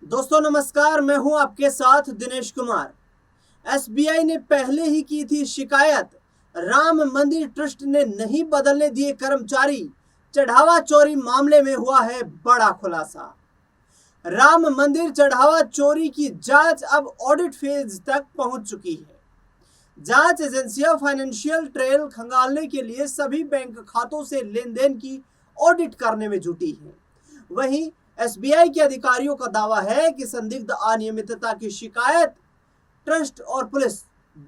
दोस्तों नमस्कार, मैं हूं आपके साथ दिनेश कुमार। एसबीआई ने पहले ही की थी शिकायत, राम मंदिर ट्रस्ट ने नहीं बदलने दिए कर्मचारी। चढ़ावा चोरी मामले में हुआ है बड़ा खुलासा। राम मंदिर चढ़ावा चोरी की जांच अब ऑडिट फेज तक पहुंच चुकी है। जांच एजेंसियां फाइनेंशियल ट्रेल खंगालने के लिए सभी बैंक खातों से लेन देन की ऑडिट करने में जुटी है। वहीं एसबीआई के अधिकारियों का दावा है कि संदिग्ध अनियमितता की शिकायत ट्रस्ट और पुलिस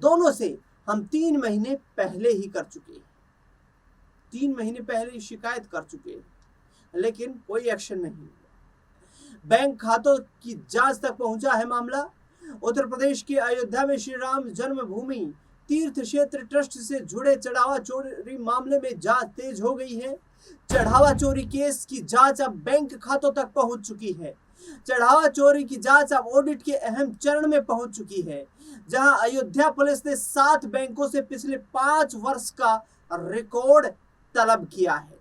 दोनों से हम 3 महीने पहले ही कर चुके हैं। 3 महीने पहले ही शिकायत कर चुके हैं, लेकिन कोई एक्शन नहीं। बैंक खातों की जांच तक पहुंचा है मामला। उत्तर प्रदेश के अयोध्या में श्री राम जन्मभूमि तीर्थ क्षेत्र ट्रस्ट से जुड़े चढ़ावा चोरी मामले में जांच तेज हो गई है। चढ़ावा चोरी केस की जांच अब बैंक खातों तक पहुंच चुकी है। चढ़ावा चोरी की जांच अब ऑडिट के अहम चरण में पहुंच चुकी है, जहां अयोध्या पुलिस ने 7 बैंकों से पिछले 5 वर्ष का रिकॉर्ड तलब किया है।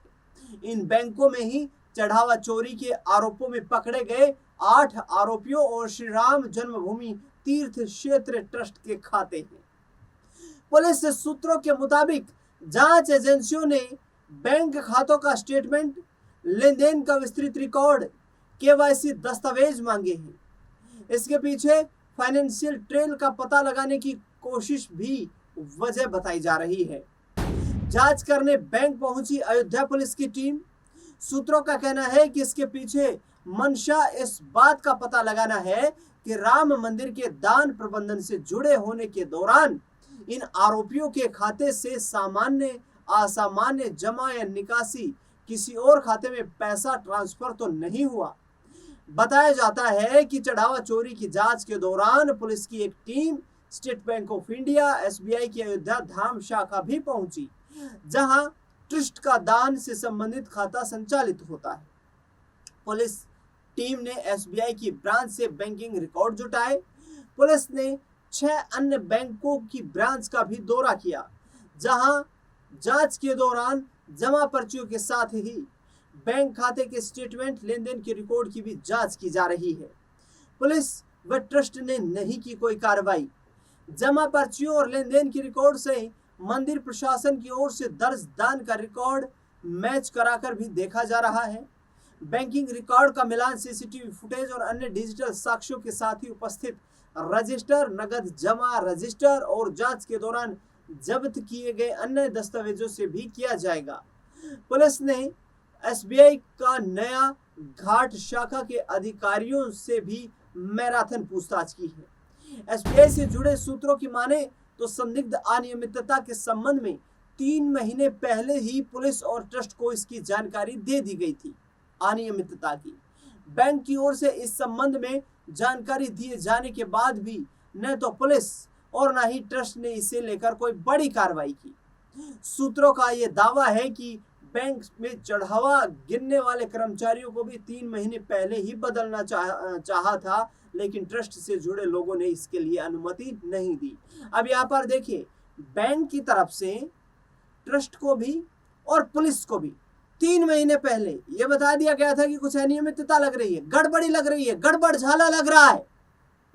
इन बैंकों में ही चढ़ावा चोरी के आरोपों में पकड़े गए 8 आरोपियों और श्री राम जन्मभूमि तीर्थ क्षेत्र ट्रस्ट के खाते हैं। पुलिस सूत्रों के मुताबिक जांच एजेंसियों ने बैंक खातों का स्टेटमेंट, लेन देन का विस्तृत रिकॉर्ड, केवाईसी दस्तावेज मांगे हैं। इसके पीछे फाइनेंशियल ट्रेल का पता लगाने की कोशिश भी वजह बताई जा रही है। जांच करने बैंक पहुंची अयोध्या पुलिस की टीम। सूत्रों का कहना है कि इसके पीछे मंशा इस बात का पता लगाना है कि राम मंदिर के दान प्रबंधन से जुड़े होने के दौरान इन आरोपियों के खाते से सामान्य असामान्य जमा या निकासी, किसी और खाते में पैसा ट्रांसफर तो नहीं हुआ। बताया जाता है कि चढ़ावा चोरी की जांच के दौरान पुलिस की एक team state bank of India, SBI की अयोध्या धाम शाखा भी पहुंची, जहां ट्रस्ट का दान से संबंधित खाता संचालित होता है। पुलिस टीम ने एसबीआई की ब्रांच से बैंकिंग रिकॉर्ड जुटाए। पुलिस ने 6 अन्य बैंकों की ब्रांच का भी दौरा किया, जहां जांच के दौरान जमा पर्चियों के साथ ही बैंक खाते के स्टेटमेंट, लेन देन के रिकॉर्ड की भी जांच की जा रही है। पुलिस व ट्रस्ट ने नहीं की कोई कार्रवाई। जमा पर्चियों और लेन देन के रिकॉर्ड से मंदिर प्रशासन की ओर से दर्ज दान का रिकॉर्ड मैच कराकर भी देखा जा रहा है। बैंकिंग रिकॉर्ड का मिलान सीसीटीवी फुटेज और अन्य डिजिटल साक्ष्यों के साथ ही उपस्थित रजिस्टर, नगद जमा रजिस्टर और जांच के दौरान जब्त किए गए अन्य दस्तावेजों से भी किया जाएगा। पुलिस ने एसबीआई का नया घाट शाखा के अधिकारियों से भी मैराथन पूछताछ की है। एसबीआई से जुड़े सूत्रों की माने तो संदिग्ध अनियमितता के संबंध में 3 महीने पहले ही पुलिस और ट्रस्ट को इसकी जानकारी दे दी गई थी। अनियमितता की बैंक की ओर से इस संबंध में जानकारी दिए जाने के बाद भी न तो पुलिस और न ही ट्रस्ट ने इसे लेकर कोई बड़ी कार्रवाई की। सूत्रों का यह दावा है कि बैंक में चढ़ावा गिनने वाले कर्मचारियों को भी 3 महीने पहले ही बदलना चाहा था, लेकिन ट्रस्ट से जुड़े लोगों ने इसके लिए अनुमति नहीं दी। अब यहाँ पर देखिए, बैंक की तरफ से ट्रस्ट को भी और पुलिस को भी 3 महीने पहले यह बता दिया गया था कि कुछ अनियमितता लग रही है, गड़बड़ी लग रही है, गड़बड़ झाला लग रहा है।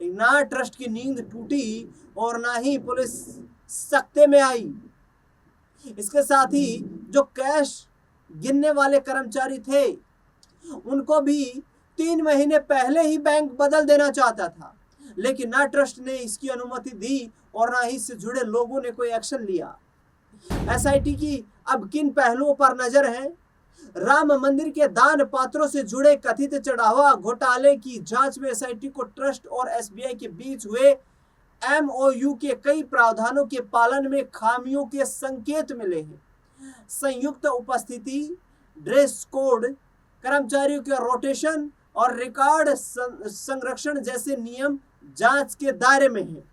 ना ट्रस्ट की नींद टूटी और ना ही पुलिस सख्ते में आई। इसके साथ ही जो कैश गिनने वाले कर्मचारी थे, उनको भी 3 महीने पहले ही बैंक बदल देना चाहता था, लेकिन ना ट्रस्ट ने इसकी अनुमति दी और ना ही इससे जुड़े लोगों ने कोई एक्शन लिया। एसआईटी की अब किन पहलुओं पर नजर है? राम मंदिर के दान पात्रों से जुड़े कथित चढ़ावा घोटाले की जांच में एसआईटी को ट्रस्ट और एसबीआई के बीच हुए एमओयू के कई प्रावधानों के पालन में खामियों के संकेत मिले हैं। संयुक्त उपस्थिति, ड्रेस कोड, कर्मचारियों के रोटेशन और रिकॉर्ड संरक्षण जैसे नियम जांच के दायरे में हैं।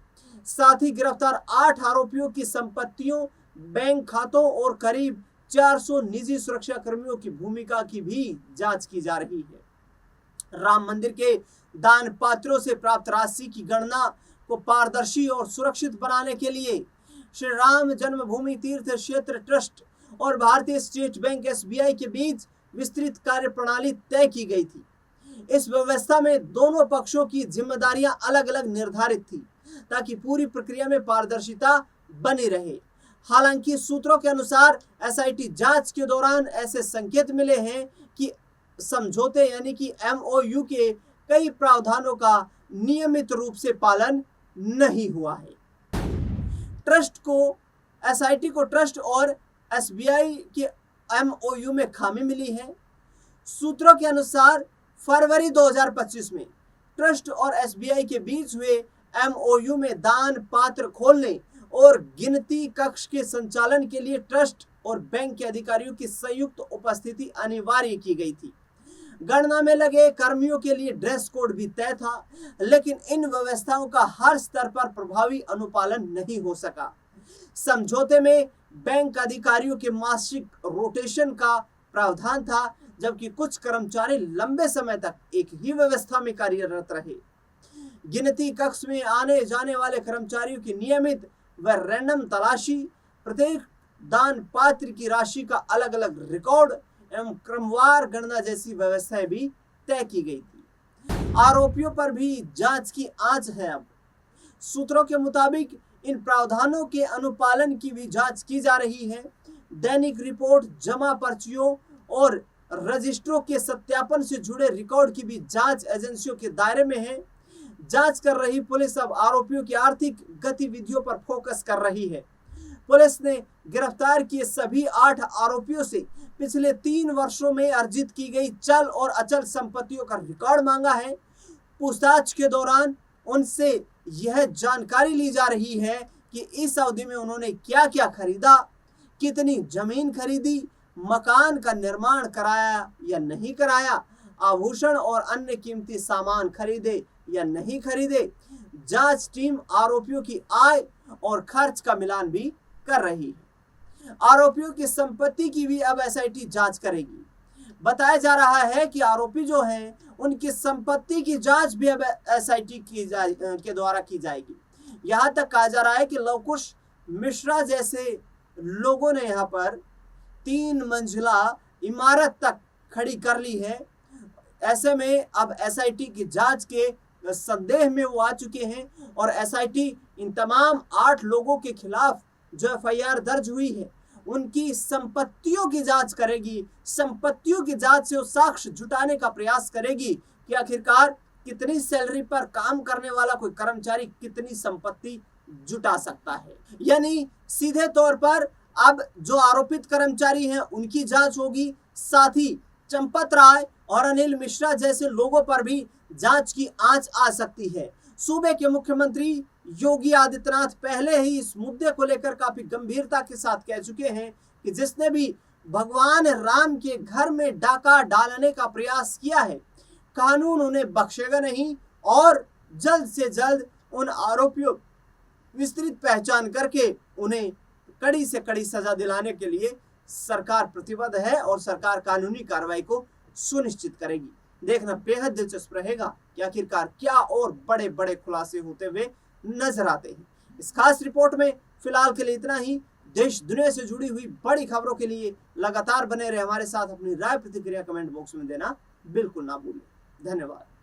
साथ ही गिरफ्तार 8 आरोपियों की संपत्तियों, बैंक खातों और करीब 400 निजी सुरक्षा कर्मियों की भूमिका की भी जांच की जा रही है। राम मंदिर के दान पात्रों से प्राप्त राशि की गणना को पारदर्शी और सुरक्षित बनाने के लिए श्री राम जन्मभूमि तीर्थ क्षेत्र ट्रस्ट और भारतीय स्टेट बैंक एसबीआई के बीच विस्तृत कार्य प्रणाली तय की गई थी। इस व्यवस्था में दोनों पक्षों की जिम्मेदारियां अलग अलग निर्धारित थी ताकि पूरी प्रक्रिया में पारदर्शिता बनी रहे। हालांकि सूत्रों के अनुसार एसआईटी जांच के दौरान ऐसे संकेत मिले हैं कि समझौते यानी कि एमओयू के कई प्रावधानों का नियमित रूप से पालन नहीं हुआ है। एसआईटी को ट्रस्ट और एसबीआई के एमओयू में खामी मिली है। सूत्रों के अनुसार फरवरी 2025 में ट्रस्ट और एसबीआई के बीच हुए एमओयू में दान पात्र खोलने और गिनती कक्ष के संचालन के लिए ट्रस्ट और बैंक के अधिकारियों की संयुक्त उपस्थिति अनिवार्य की गई थी। गणना में लगे कर्मियों के लिए ड्रेस कोड भी तय था, लेकिन इन व्यवस्थाओं का हर स्तर पर प्रभावी अनुपालन नहीं हो सका। समझौते में बैंक अधिकारियों के मासिक रोटेशन का प्रावधान था, जबकि कुछ कर्मचारी लंबे समय तक एक ही व्यवस्था में कार्यरत रहे। गिनती कक्ष में आने जाने वाले कर्मचारियों की नियमित व रैंडम तलाशी, प्रत्येक दान पात्र की राशि का अलग अलग रिकॉर्ड एवं क्रमवार गणना जैसी व्यवस्थाएं भी तय की गई थी। आरोपियों पर भी जांच की आंच है। अब सूत्रों के मुताबिक इन प्रावधानों के अनुपालन की भी जांच की जा रही है। दैनिक रिपोर्ट, जमा पर्चियों और रजिस्ट्रों के सत्यापन से जुड़े रिकॉर्ड की भी जांच एजेंसियों के दायरे में है। जांच कर रही पुलिस अब आरोपियों की आर्थिक गतिविधियों पर फोकस कर रही है। पुलिस ने गिरफ्तार किए सभी 8 आरोपियों से पिछले 3 वर्षों में अर्जित की गई चल और अचल संपत्तियों का रिकॉर्ड मांगा है। पूछताछ के दौरान उनसे यह जानकारी ली जा रही है कि इस अवधि में उन्होंने क्या क्या खरीदा, कितनी जमीन खरीदी, मकान का निर्माण कराया या नहीं कराया, आभूषण और अन्य कीमती सामान खरीदे या नहीं खरीदे। जांच टीम आरोपियों की आय और खर्च का मिलान भी कर रही है। आरोपियों की संपत्ति की भी अब एसआईटी जांच करेगी। बताया जा रहा है कि आरोपी जो हैं उनकी संपत्ति की जांच भी अब एसआईटी के द्वारा की जाएगी। यहाँ तक कहा जा रहा है कि लवकुश मिश्रा जैसे लोगों ने यहाँ पर 3 मंजिला इमारत तक खड़ी कर ली है। ऐसे में अब एसआईटी की जांच के संदेह में वो आ चुके हैं और एसआईटी इन तमाम 8 लोगों के खिलाफ जो एफआईआर दर्ज हुई है उनकी संपत्तियों की जांच करेगी। संपत्तियों की जांच से वो साक्ष्य जुटाने का प्रयास करेगी कि आखिरकार कितनी सैलरी पर काम करने वाला कोई कर्मचारी कितनी संपत्ति जुटा सकता है। यानी सीधे तौर पर अब जो आरोपित कर्मचारी हैं उनकी जांच होगी, साथ ही चंपत राय और अनिल मिश्रा जैसे लोगों पर भी जांच की आंच आ सकती है। सूबे के मुख्यमंत्री योगी आदित्यनाथ पहले ही इस मुद्दे को लेकर काफी गंभीरता के साथ कह चुके हैं कि जिसने भी भगवान राम के घर में डाका डालने का प्रयास किया है, कानून उन्हें बख्शेगा नहीं और जल्द से जल्द उन आरोपियों विस्तृत पहचान करके उन्हें कड़ी से कड़ी सजा दिलाने के लिए सरकार प्रतिबद्ध है और सरकार कानूनी कार्रवाई को सुनिश्चित करेगी। देखना बेहद दिलचस्प रहेगा कि आखिरकार क्या और बड़े बड़े खुलासे होते हुए नजर आते हैं। इस खास रिपोर्ट में फिलहाल के लिए इतना ही। देश दुनिया से जुड़ी हुई बड़ी खबरों के लिए लगातार बने रहे हमारे साथ। अपनी राय प्रतिक्रिया कमेंट बॉक्स में देना बिल्कुल ना भूलें। धन्यवाद।